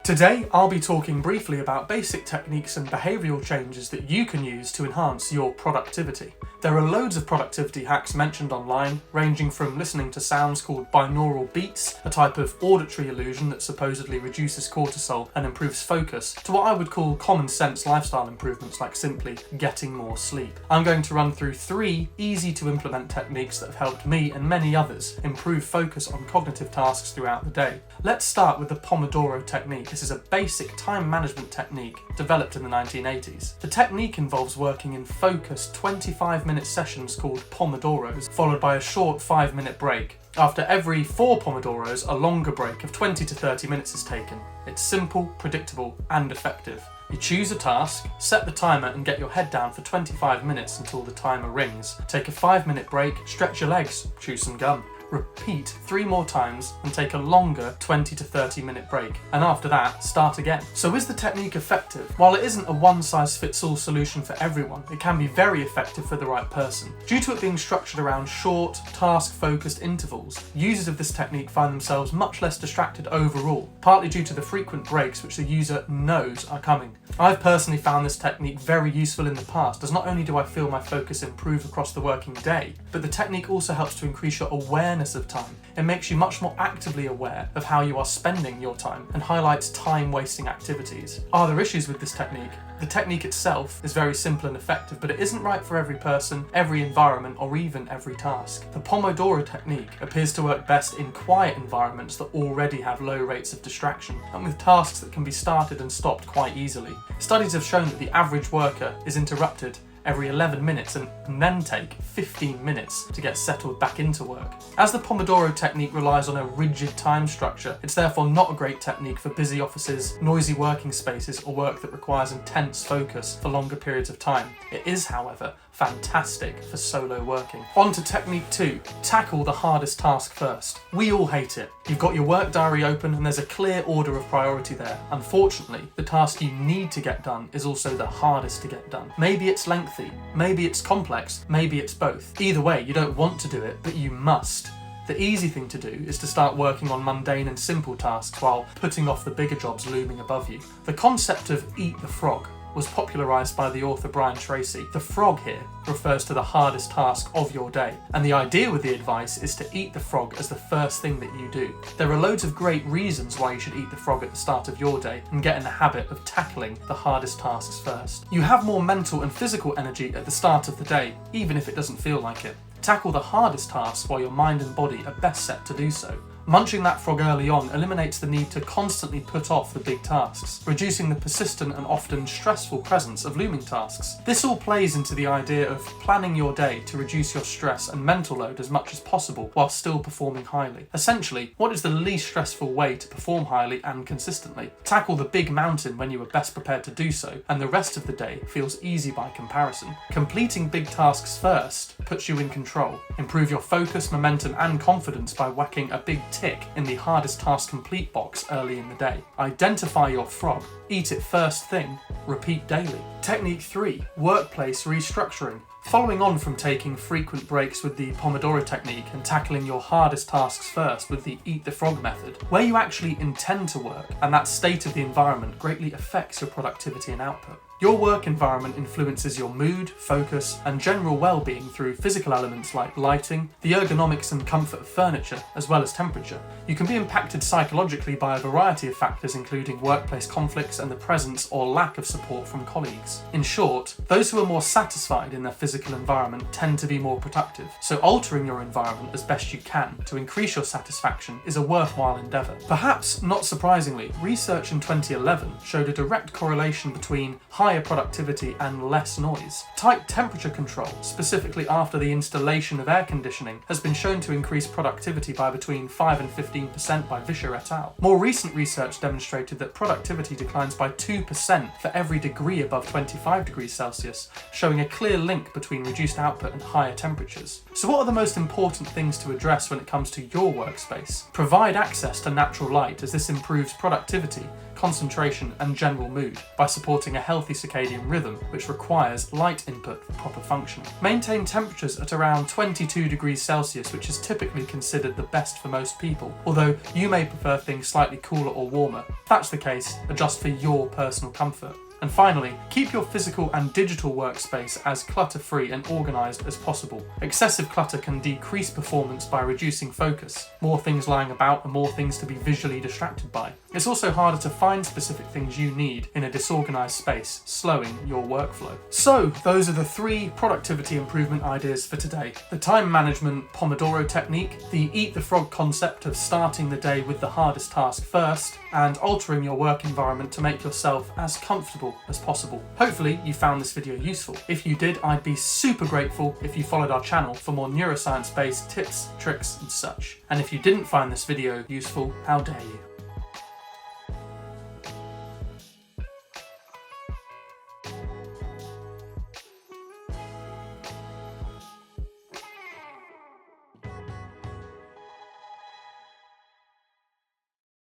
Today, I'll be talking briefly about basic techniques and behavioural changes that you can use to enhance your productivity. There are loads of productivity hacks mentioned online, ranging from listening to sounds called binaural beats, a type of auditory illusion that supposedly reduces cortisol and improves focus, to what I would call common sense lifestyle improvements like simply getting more sleep. I'm going to run through 3 easy to implement techniques that have helped me and many others improve focus on cognitive tasks throughout the day. Let's start with the Pomodoro Technique. This is a basic time management technique developed in the 1980s. The technique involves working in focused 25-minute sessions called Pomodoros, followed by a short 5-minute break. After every 4 Pomodoros, a longer break of 20 to 30 minutes is taken. It's simple, predictable, and effective. You choose a task, set the timer and get your head down for 25 minutes until the timer rings. Take a 5-minute break, stretch your legs, chew some gum. Repeat 3 more times and take a longer 20 to 30 minute break, and after that start again. So is the technique effective? While it isn't a one-size-fits-all solution for everyone, it can be very effective for the right person. Due to it being structured around short, task-focused intervals, users of this technique find themselves much less distracted overall, partly due to the frequent breaks which the user knows are coming. I've personally found this technique very useful in the past, as not only do I feel my focus improve across the working day, but the technique also helps to increase your awareness of time. It makes you much more actively aware of how you are spending your time and highlights time-wasting activities. Are there issues with this technique? The technique itself is very simple and effective, but it isn't right for every person, every environment, or even every task. The Pomodoro Technique appears to work best in quiet environments that already have low rates of distraction, and with tasks that can be started and stopped quite easily. Studies have shown that the average worker is interrupted every 11 minutes and then take 15 minutes to get settled back into work. As the Pomodoro Technique relies on a rigid time structure, it's therefore not a great technique for busy offices, noisy working spaces, or work that requires intense focus for longer periods of time. It is, however, fantastic for solo working. On to technique 2, tackle the hardest task first. We all hate it. You've got your work diary open and there's a clear order of priority there. Unfortunately, the task you need to get done is also the hardest to get done. Maybe it's lengthy, maybe it's complex, maybe it's both. Either way, you don't want to do it, but you must. The easy thing to do is to start working on mundane and simple tasks while putting off the bigger jobs looming above you. The concept of eat the frog was popularised by the author Brian Tracy. The frog here refers to the hardest task of your day, and the idea with the advice is to eat the frog as the first thing that you do. There are loads of great reasons why you should eat the frog at the start of your day and get in the habit of tackling the hardest tasks first. You have more mental and physical energy at the start of the day, even if it doesn't feel like it. Tackle the hardest tasks while your mind and body are best set to do so. Munching that frog early on eliminates the need to constantly put off the big tasks, reducing the persistent and often stressful presence of looming tasks. This all plays into the idea of planning your day to reduce your stress and mental load as much as possible while still performing highly. Essentially, what is the least stressful way to perform highly and consistently? Tackle the big mountain when you are best prepared to do so, and the rest of the day feels easy by comparison. Completing big tasks first puts you in control. Improve your focus, momentum, and confidence by whacking a big tick in the hardest task complete box early in the day. Identify your frog, eat it first thing, repeat daily. Technique 3, workplace restructuring. Following on from taking frequent breaks with the Pomodoro Technique and tackling your hardest tasks first with the eat the frog method, where you actually intend to work and that state of the environment greatly affects your productivity and output. Your work environment influences your mood, focus, and general well-being through physical elements like lighting, the ergonomics and comfort of furniture, as well as temperature. You can be impacted psychologically by a variety of factors, including workplace conflicts and the presence or lack of support from colleagues. In short, those who are more satisfied in their physical environment tend to be more productive, so altering your environment as best you can to increase your satisfaction is a worthwhile endeavour. Perhaps not surprisingly, research in 2011 showed a direct correlation between higher productivity and less noise. Tight temperature control, specifically after the installation of air conditioning, has been shown to increase productivity by between 5 and 15% by Vischer et al. More recent research demonstrated that productivity declines by 2% for every degree above 25 degrees Celsius, showing a clear link between reduced output and higher temperatures. So what are the most important things to address when it comes to your workspace? Provide access to natural light, as this improves productivity, concentration, and general mood by supporting a healthy circadian rhythm, which requires light input for proper functioning. Maintain temperatures at around 22 degrees Celsius, which is typically considered the best for most people, although you may prefer things slightly cooler or warmer. If that's the case, adjust for your personal comfort. And finally, keep your physical and digital workspace as clutter-free and organised as possible. Excessive clutter can decrease performance by reducing focus. More things lying about and more things to be visually distracted by. It's also harder to find specific things you need in a disorganised space, slowing your workflow. So, those are the 3 productivity improvement ideas for today. The time management Pomodoro technique, the eat the frog concept of starting the day with the hardest task first, and altering your work environment to make yourself as comfortable as possible. Hopefully you found this video useful. If you did, I'd be super grateful if you followed our channel for more neuroscience-based tips, tricks and such. And if you didn't find this video useful, how dare you?